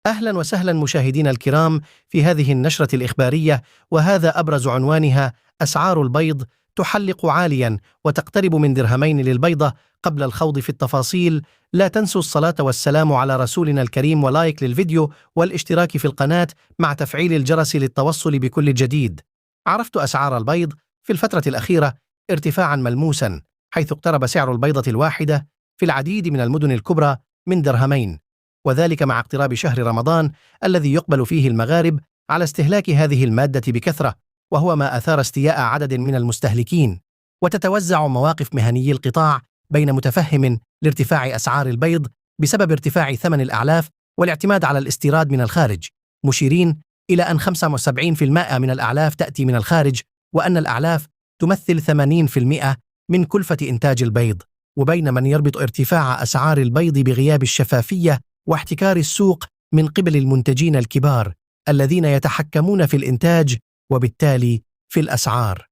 أهلا وسهلا مشاهدينا الكرام في هذه النشرة الإخبارية، وهذا أبرز عنوانها: أسعار البيض تحلق عاليا وتقترب من درهمين للبيضة. قبل الخوض في التفاصيل لا تنسوا الصلاة والسلام على رسولنا الكريم، ولايك للفيديو والاشتراك في القناة مع تفعيل الجرس للتوصل بكل جديد. عرفت أسعار البيض في الفترة الأخيرة ارتفاعا ملموسا، حيث اقترب سعر البيضة الواحدة في العديد من المدن الكبرى من درهمين، وذلك مع اقتراب شهر رمضان الذي يقبل فيه المغارب على استهلاك هذه المادة بكثرة، وهو ما أثار استياء عدد من المستهلكين. وتتوزع مواقف مهنيي القطاع بين متفهم لارتفاع أسعار البيض بسبب ارتفاع ثمن الأعلاف والاعتماد على الاستيراد من الخارج، مشيرين إلى أن 75% من الأعلاف تأتي من الخارج، وأن الأعلاف تمثل 80% من كلفة إنتاج البيض. وبين من يربط ارتفاع أسعار البيض بغياب الشفافية واحتكار السوق من قبل المنتجين الكبار الذين يتحكمون في الإنتاج وبالتالي في الأسعار.